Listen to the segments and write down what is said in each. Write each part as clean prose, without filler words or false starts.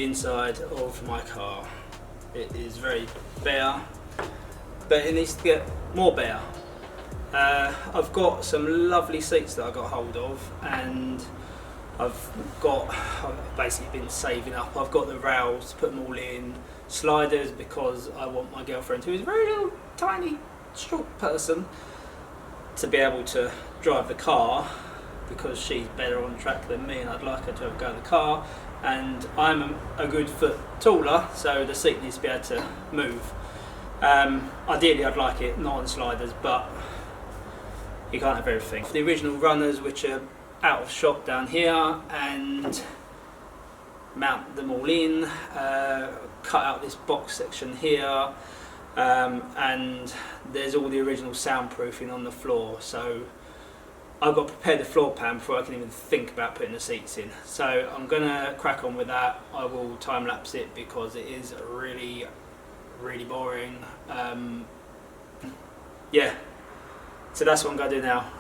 the inside of my car. It is very bare, but it needs to get more bare. I've got some lovely seats that I got hold of, and I've basically been saving up. I've got the rails to put them all in, sliders because I want my girlfriend, who is a very little tiny short person, to be able to drive the car, because she's better on track than me and I'd like her to have a go at the car, and I'm a good foot taller, so the seat needs to be able to move. Ideally I'd like it not on sliders, but you can't have everything. The original runners, which are out of shot down here, and mount them all in, cut out this box section here, and there's all the original soundproofing on the floor, so I've got to prepare the floor pan before I can even think about putting the seats in. So I'm going to crack on with that. I will time lapse it because it is really, really boring. Yeah, so that's what I'm going to do now.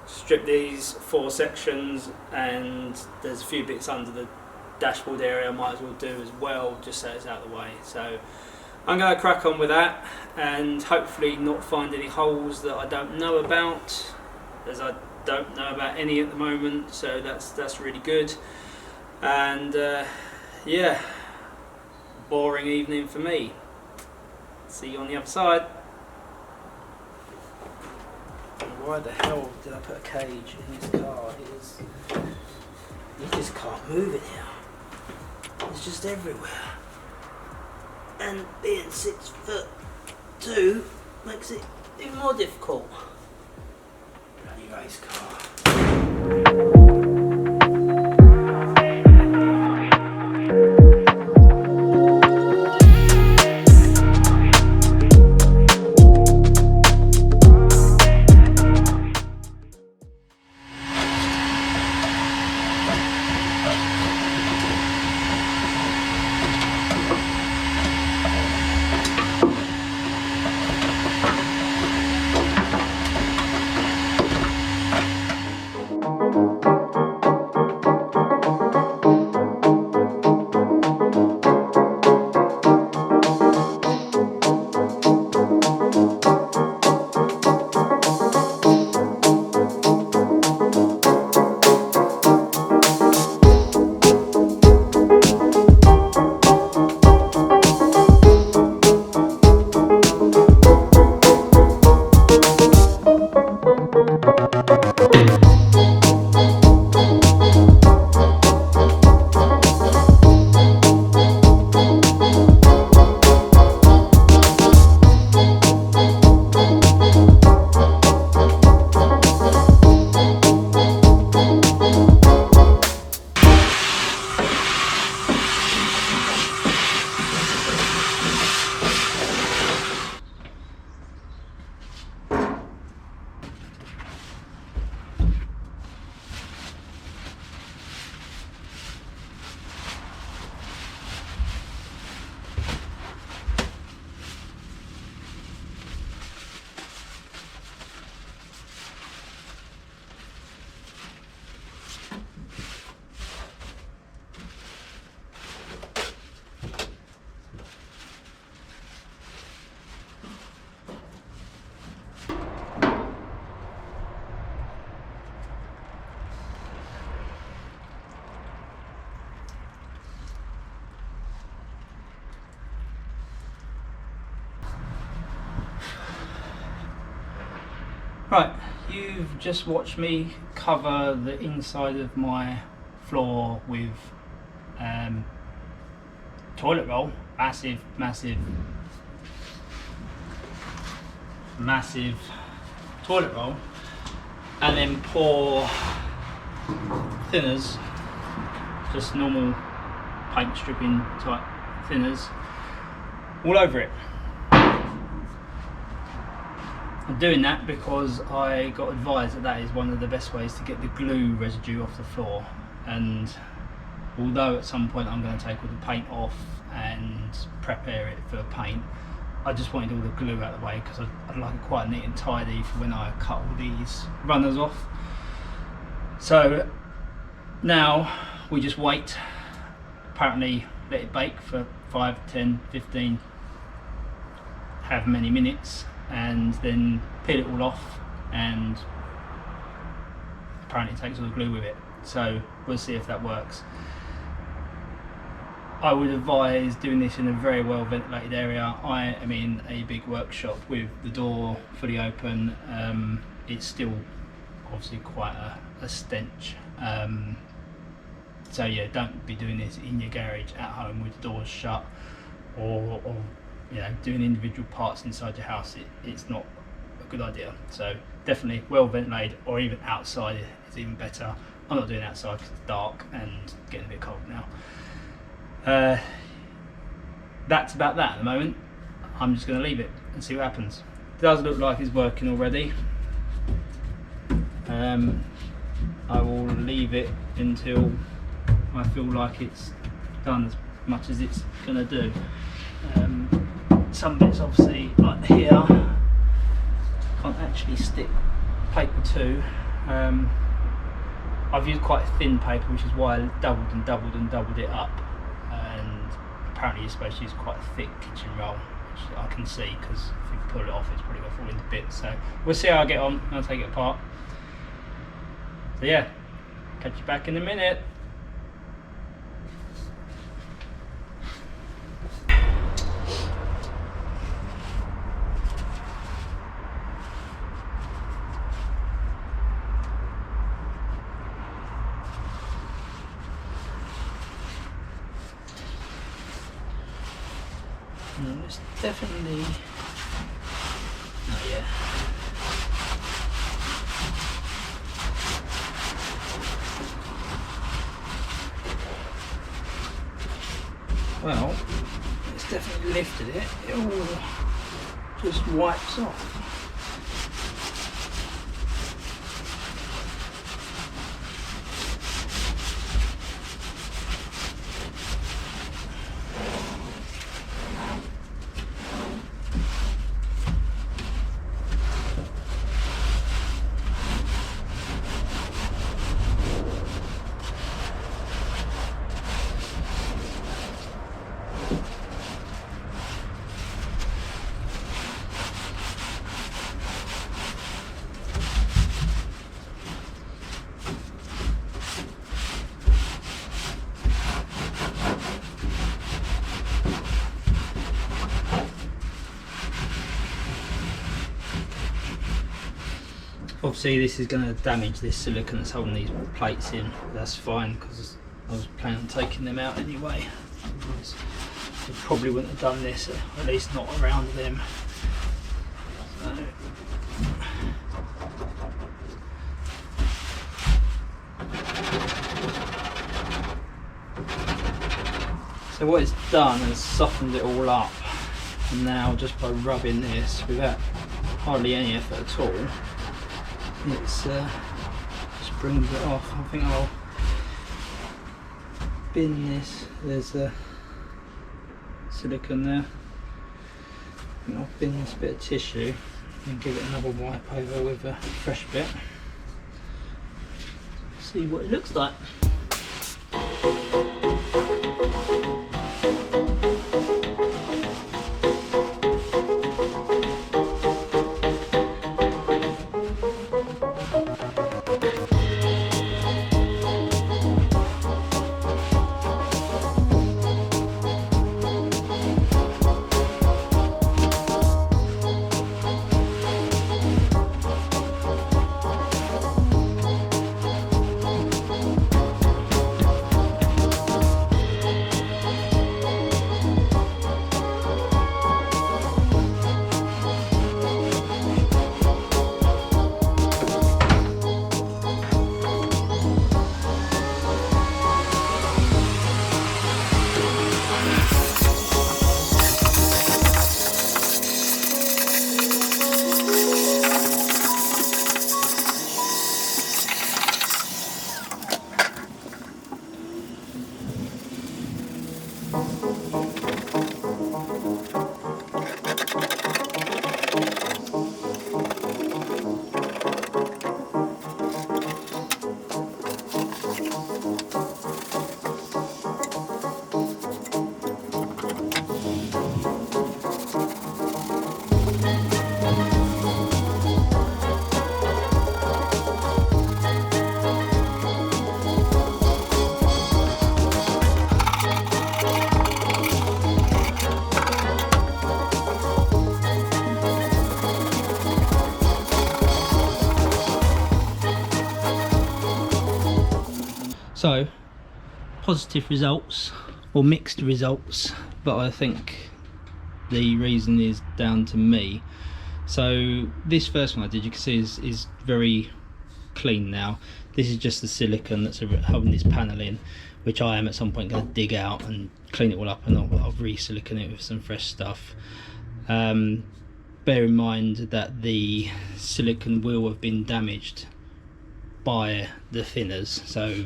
Strip these 4 sections, and there's a few bits under the dashboard area I might as well do as well, just so it's out of the way. So I'm going to crack on with that, and hopefully not find any holes that I don't know about, as I don't know about any at the moment, so that's really good. And yeah, boring evening for me. See you on the other side. Why the hell did I put a cage in this car? You just can't move it here. It's just everywhere. And being 6'2" makes it even more difficult. Bloody race car. Right, you've just watched me cover the inside of my floor with toilet roll, massive toilet roll, and then pour thinners, just normal paint stripping type thinners, all over it. I'm doing that because I got advised that that is one of the best ways to get the glue residue off the floor, and although at some point I'm going to take all the paint off and prepare it for paint, I just wanted all the glue out of the way because I'd like it quite neat and tidy for when I cut all these runners off. So now we just wait. Apparently let it bake for 5, 10, 15, however many minutes, and then peel it all off, and apparently it takes all the glue with it. So we'll see if that works. I would advise doing this in a very well ventilated area. I am in a big workshop with the door fully open. It's still obviously quite a stench. So yeah, don't be doing this in your garage at home with the doors shut, or you know, doing individual parts inside your house. It's not a good idea. So definitely well ventilated, or even outside is even better. I'm not doing it outside because it's dark and getting a bit cold now. That's about that at the moment. I'm just going to leave it and see what happens. It does look like it's working already. I will leave it until I feel like it's done as much as it's going to do. Some bits obviously, like here, can't actually stick paper to. I've used quite thin paper, which is why I doubled it up. And apparently you're supposed to use quite a thick kitchen roll, which I can see, because if you pull it off it's probably going to fall into bits. So we'll see how I get on. I'll take it apart. So yeah, catch you back in a minute. It's definitely not yet. Well, it's definitely lifted it. It all just wipes off. Obviously this is going to damage this silicone that's holding these plates in. That's fine, because I was planning on taking them out anyway. Otherwise I probably wouldn't have done this, at least not around them. So what it's done is softened it all up, and now just by rubbing this without hardly any effort at all, it's just brings it off. I think I'll bin this. There's a silicone there. I think I'll bin this bit of tissue and give it another wipe over with a fresh bit. See what it looks like. So positive results, or mixed results, but I think the reason is down to me. So this first one I did, you can see is very clean now. This is just the silicone that's holding this panel in, which I am at some point going to dig out and clean it all up, and I'll re-silicone it with some fresh stuff. Bear in mind that the silicone will have been damaged by the thinners, so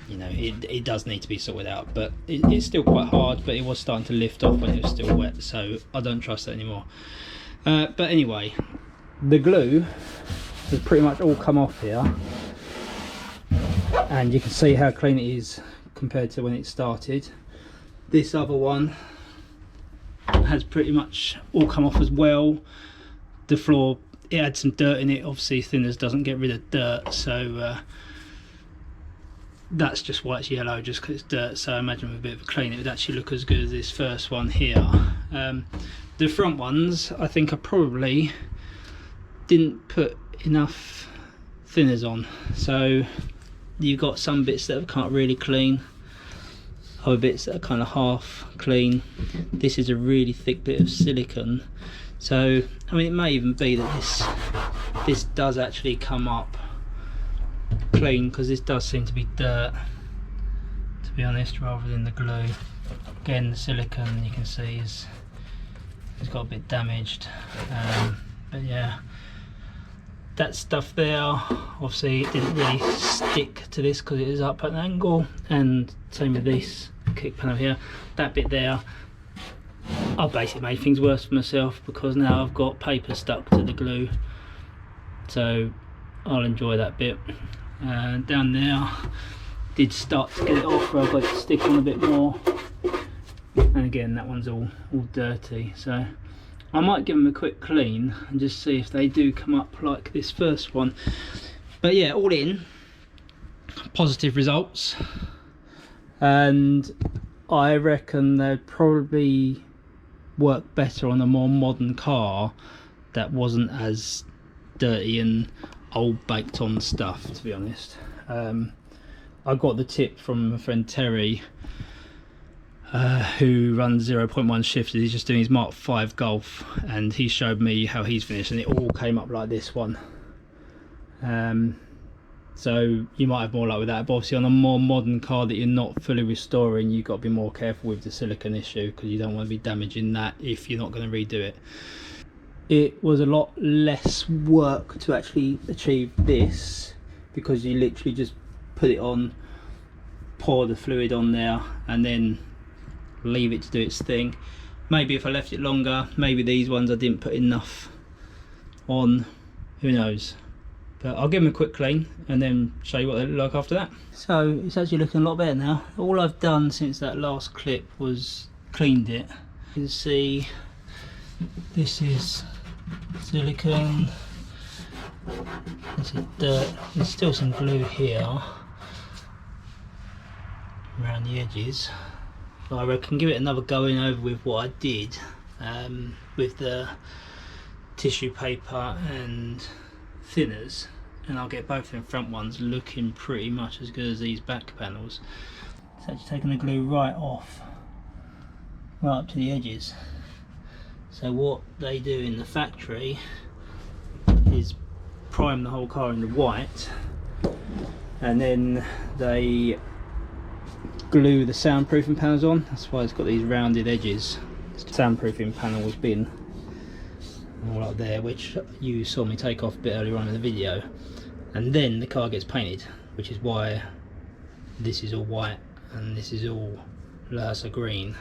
you know it does need to be sorted out, but it's still quite hard, but it was starting to lift off when it was still wet, so I don't trust it anymore. But anyway, the glue has pretty much all come off here, and you can see how clean it is compared to when it started. This other one has pretty much all come off as well. The floor, it had some dirt in it, obviously thinners doesn't get rid of dirt, so that's just why it's yellow, just because it's dirt. So I imagine with a bit of a clean it would actually look as good as this first one here. The front ones, I think I probably didn't put enough thinners on, so you've got some bits that can't really clean, other bits that are kind of half clean. This is a really thick bit of silicone, so I mean it may even be that this does actually come up clean, because this does seem to be dirt, to be honest, rather than the glue. Again, the silicone you can see it's got a bit damaged, but yeah, that stuff there, obviously it didn't really stick to this because it is up at an angle, and same with this kick panel here. That bit there, I basically made things worse for myself, because now I've got paper stuck to the glue, so I'll enjoy that bit. Down there did start to get it off where I've got it to stick on a bit more, and again that one's all dirty, so I might give them a quick clean and just see if they do come up like this first one. But yeah, all in, positive results, and I reckon they'd probably work better on a more modern car that wasn't as dirty and old baked on stuff, to be honest. I got the tip from my friend Terry, who runs 0.1 shifters. He's just doing his Mk1 Golf, and he showed me how he's finished, and it all came up like this one. So you might have more luck with that, but obviously on a more modern car that you're not fully restoring, you've got to be more careful with the silicone issue, because you don't want to be damaging that if you're not going to redo it. It was a lot less work to actually achieve this, because you literally just put it on, pour the fluid on there, and then leave it to do its thing. Maybe if I left it longer, maybe these ones I didn't put enough on, who knows. But I'll give them a quick clean and then show you what they look like after that. So it's actually looking a lot better now. All I've done since that last clip was cleaned it. You can see this is silicone, this is dirt, there's still some glue here around the edges, but I reckon give it another going over with what I did with the tissue paper and thinners, and I'll get both of them front ones looking pretty much as good as these back panels. It's actually taking the glue right off, right up to the edges. So what they do in the factory is prime the whole car in the white, and then they glue the soundproofing panels on. That's why it's got these rounded edges. The soundproofing panel has been all up there, which you saw me take off a bit earlier on in the video, and then the car gets painted, which is why this is all white and this is all Lhasa green.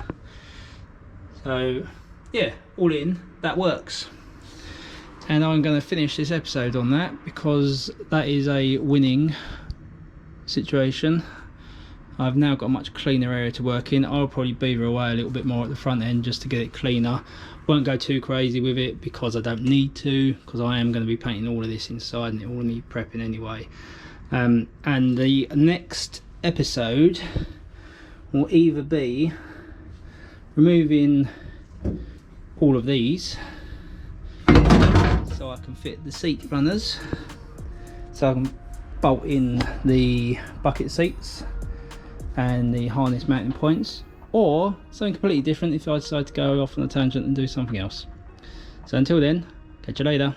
So yeah, all in, that works. And I'm going to finish this episode on that, because that is a winning situation. I've now got a much cleaner area to work in. I'll probably beaver away a little bit more at the front end just to get it cleaner. Won't go too crazy with it because I don't need to, because I am going to be painting all of this inside and it will need prepping anyway. And the next episode will either be removing all of these so I can fit the seat runners, so I can bolt in the bucket seats and the harness mounting points, or something completely different if I decide to go off on a tangent and do something else. So until then, catch you later.